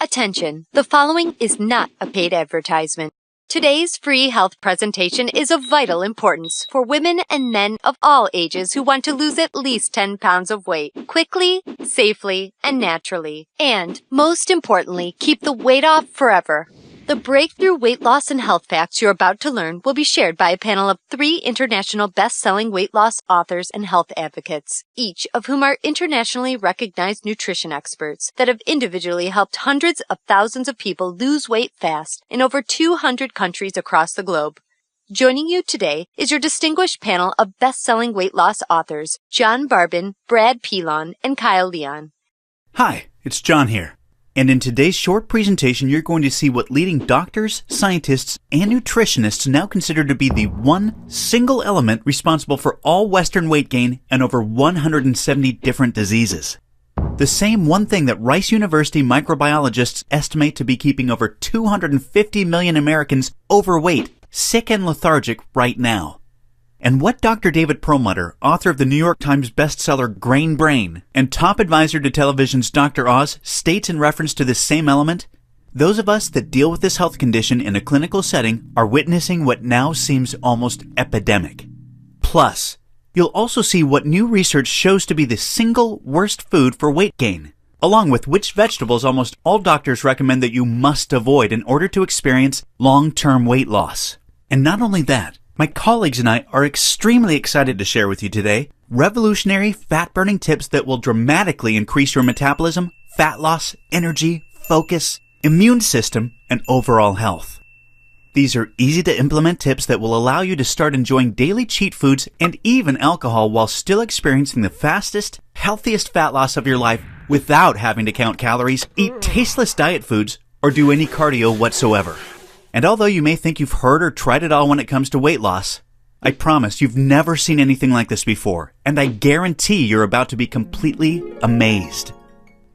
Attention, the following is not a paid advertisement. Today's free health presentation is of vital importance for women and men of all ages who want to lose at least 10 pounds of weight quickly, safely, and naturally. And, most importantly, keep the weight off forever. The breakthrough weight loss and health facts you're about to learn will be shared by a panel of 3 international best-selling weight loss authors and health advocates, each of whom are internationally recognized nutrition experts that have individually helped hundreds of thousands of people lose weight fast in over 200 countries across the globe. Joining you today is your distinguished panel of best-selling weight loss authors, John Barbin, Brad Pilon, and Kyle Leon. Hi, it's John here. And in today's short presentation, you're going to see what leading doctors, scientists, and nutritionists now consider to be the one single element responsible for all Western weight gain and over 170 different diseases. The same one thing that Rice University microbiologists estimate to be keeping over 250 million Americans overweight, sick, and lethargic right now. And what Dr. David Perlmutter, author of the New York Times bestseller Grain Brain, and top advisor to television's Dr. Oz, states in reference to this same element, those of us that deal with this health condition in a clinical setting are witnessing what now seems almost epidemic. Plus, you'll also see what new research shows to be the single worst food for weight gain, along with which vegetables almost all doctors recommend that you must avoid in order to experience long-term weight loss. And not only that, my colleagues and I are extremely excited to share with you today revolutionary fat-burning tips that will dramatically increase your metabolism, fat loss, energy, focus, immune system, and overall health. These are easy-to-implement tips that will allow you to start enjoying daily cheat foods and even alcohol while still experiencing the fastest, healthiest fat loss of your life without having to count calories, eat tasteless diet foods, or do any cardio whatsoever. And although you may think you've heard or tried it all when it comes to weight loss, I promise you've never seen anything like this before, and I guarantee you're about to be completely amazed.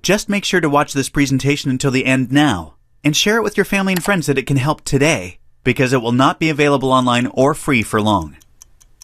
Just make sure to watch this presentation until the end now, and share it with your family and friends that it can help today, because it will not be available online or free for long.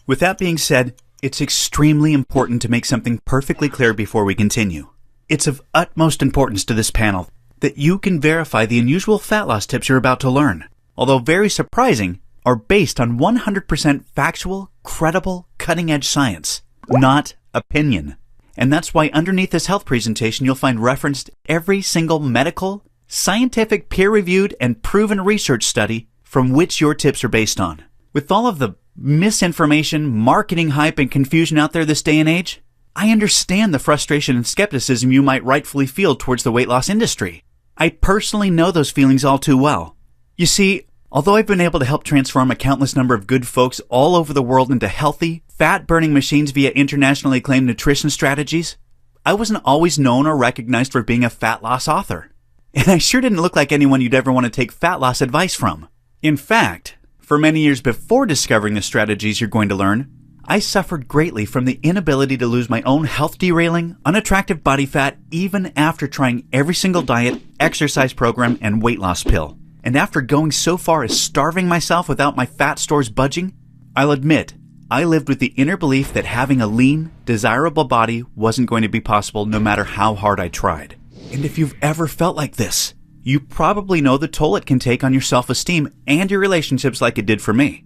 With that being said, it's extremely important to make something perfectly clear before we continue. It's of utmost importance to this panel that you can verify the unusual fat loss tips you're about to learn, although very surprising, are based on 100% factual, credible, cutting-edge science, not opinion. And that's why underneath this health presentation you'll find referenced every single medical, scientific, peer-reviewed, and proven research study from which your tips are based on. With all of the misinformation, marketing hype, and confusion out there this day and age, I understand the frustration and skepticism you might rightfully feel towards the weight loss industry. I personally know those feelings all too well. You see, although I've been able to help transform a countless number of good folks all over the world into healthy, fat-burning machines via internationally acclaimed nutrition strategies, I wasn't always known or recognized for being a fat loss author. And I sure didn't look like anyone you'd ever want to take fat loss advice from. In fact, for many years before discovering the strategies you're going to learn, I suffered greatly from the inability to lose my own health-derailing, unattractive body fat even after trying every single diet, exercise program, and weight loss pill. And after going so far as starving myself without my fat stores budging, I'll admit, I lived with the inner belief that having a lean, desirable body wasn't going to be possible no matter how hard I tried. And if you've ever felt like this, you probably know the toll it can take on your self-esteem and your relationships like it did for me.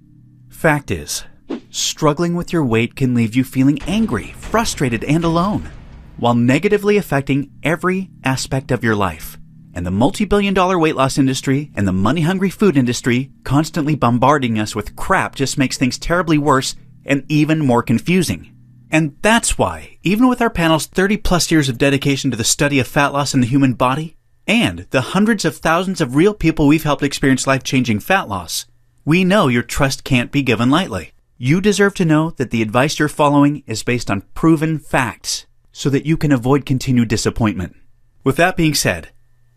Fact is, struggling with your weight can leave you feeling angry, frustrated, and alone, while negatively affecting every aspect of your life. And the multi-billion-dollar weight loss industry and the money-hungry food industry constantly bombarding us with crap just makes things terribly worse and even more confusing. And that's why, even with our panel's 30-plus years of dedication to the study of fat loss in the human body, and the hundreds of thousands of real people we've helped experience life-changing fat loss, we know your trust can't be given lightly. You deserve to know that the advice you're following is based on proven facts, so that you can avoid continued disappointment. With that being said,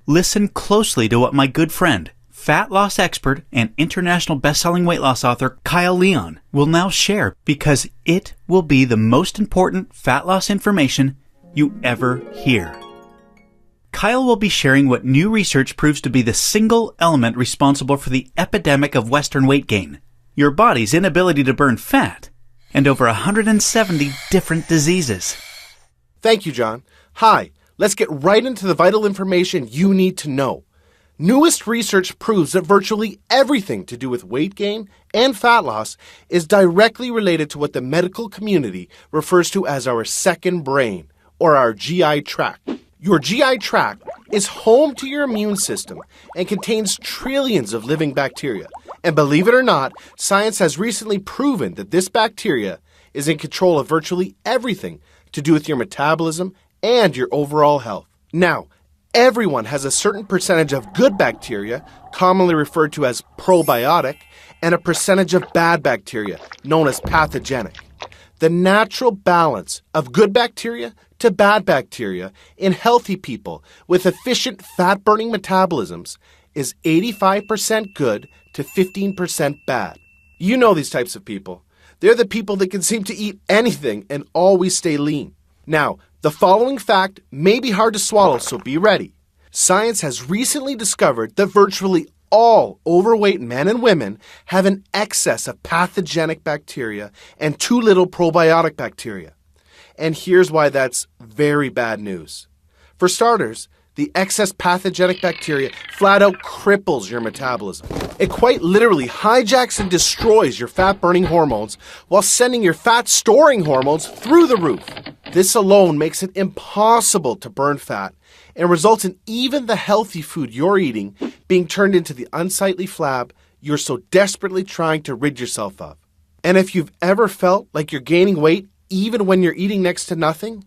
listen closely to what my good friend, fat loss expert, and international best-selling weight loss author Kyle Leon will now share, because it will be the most important fat loss information you ever hear. Kyle will be sharing what new research proves to be the single element responsible for the epidemic of Western weight gain, your body's inability to burn fat, and over 170 different diseases. Thank you, John. Hi, let's get right into the vital information you need to know. Newest research proves that virtually everything to do with weight gain and fat loss is directly related to what the medical community refers to as our second brain, or our GI tract. Your GI tract is home to your immune system and contains trillions of living bacteria. And believe it or not, science has recently proven that this bacteria is in control of virtually everything to do with your metabolism and your overall health. Now, everyone has a certain percentage of good bacteria, commonly referred to as probiotic, and a percentage of bad bacteria, known as pathogenic. The natural balance of good bacteria to bad bacteria in healthy people with efficient fat-burning metabolisms is 85% good to 15% bad. You know these types of people. They're the people that can seem to eat anything and always stay lean. Now, the following fact may be hard to swallow, so be ready. Science has recently discovered that virtually all overweight men and women have an excess of pathogenic bacteria and too little probiotic bacteria. And here's why that's very bad news. For starters, the excess pathogenic bacteria flat out cripples your metabolism. It quite literally hijacks and destroys your fat-burning hormones while sending your fat-storing hormones through the roof. This alone makes it impossible to burn fat and results in even the healthy food you're eating being turned into the unsightly flab you're so desperately trying to rid yourself of. And if you've ever felt like you're gaining weight even when you're eating next to nothing,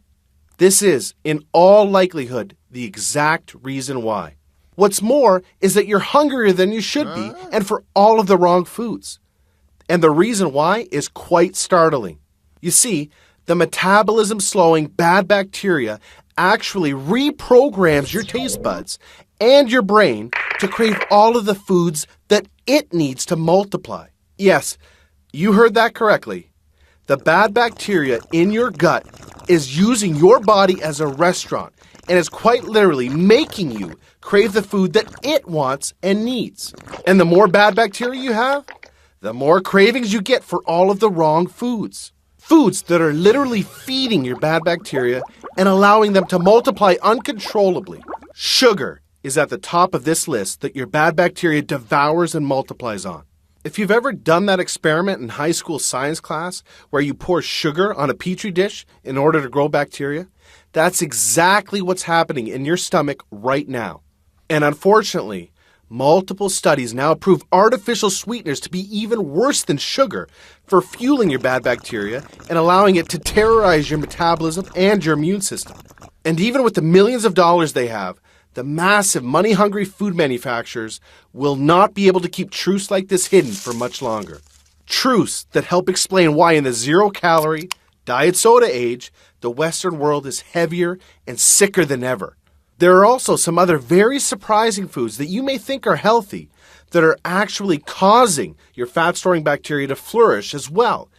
this is, in all likelihood, the exact reason why. What's more is that you're hungrier than you should be, and for all of the wrong foods. And the reason why is quite startling. You see, the metabolism-slowing bad bacteria actually reprograms your taste buds and your brain to crave all of the foods that it needs to multiply. Yes, you heard that correctly. The bad bacteria in your gut is using your body as a restaurant and is quite literally making you crave the food that it wants and needs. And the more bad bacteria you have, the more cravings you get for all of the wrong foods. Foods that are literally feeding your bad bacteria and allowing them to multiply uncontrollably. Sugar is at the top of this list that your bad bacteria devours and multiplies on. If you've ever done that experiment in high school science class where you pour sugar on a petri dish in order to grow bacteria, that's exactly what's happening in your stomach right now. And unfortunately, multiple studies now prove artificial sweeteners to be even worse than sugar for fueling your bad bacteria and allowing it to terrorize your metabolism and your immune system. And even with the millions of dollars they have, the massive money-hungry food manufacturers will not be able to keep truths like this hidden for much longer. Truths that help explain why in the zero-calorie, diet soda age, the Western world is heavier and sicker than ever. There are also some other very surprising foods that you may think are healthy that are actually causing your fat-storing bacteria to flourish as well.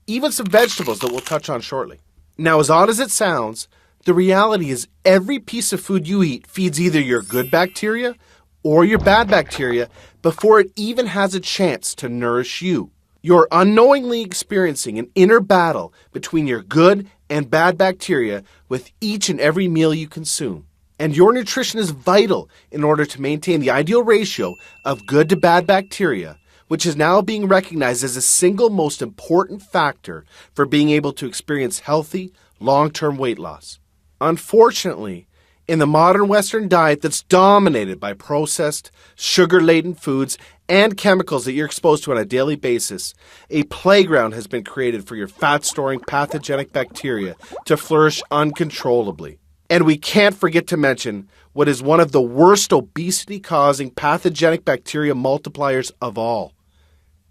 Even some vegetables that we'll touch on shortly. Now, as odd as it sounds, the reality is every piece of food you eat feeds either your good bacteria or your bad bacteria before it even has a chance to nourish you. You're unknowingly experiencing an inner battle between your good and bad bacteria with each and every meal you consume. And your nutrition is vital in order to maintain the ideal ratio of good to bad bacteria, which is now being recognized as the single most important factor for being able to experience healthy, long-term weight loss. Unfortunately, in the modern Western diet that's dominated by processed, sugar-laden foods and chemicals that you're exposed to on a daily basis, a playground has been created for your fat-storing pathogenic bacteria to flourish uncontrollably. And we can't forget to mention what is one of the worst obesity-causing pathogenic bacteria multipliers of all: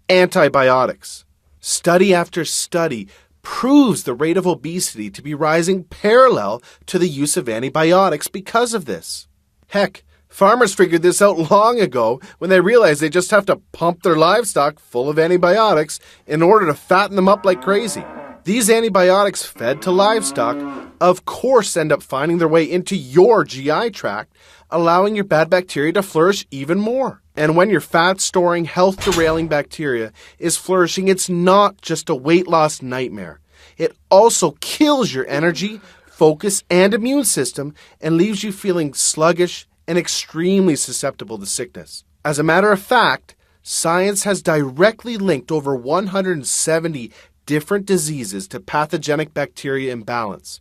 antibiotics. Study after study proves the rate of obesity to be rising parallel to the use of antibiotics because of this. Heck, farmers figured this out long ago when they realized they just have to pump their livestock full of antibiotics in order to fatten them up like crazy. These antibiotics fed to livestock, of course, end up finding their way into your GI tract, allowing your bad bacteria to flourish even more. And when your fat-storing, health-derailing bacteria is flourishing, it's not just a weight loss nightmare. It also kills your energy, focus, and immune system and leaves you feeling sluggish and extremely susceptible to sickness. As a matter of fact, science has directly linked over 170 different diseases to pathogenic bacteria imbalance.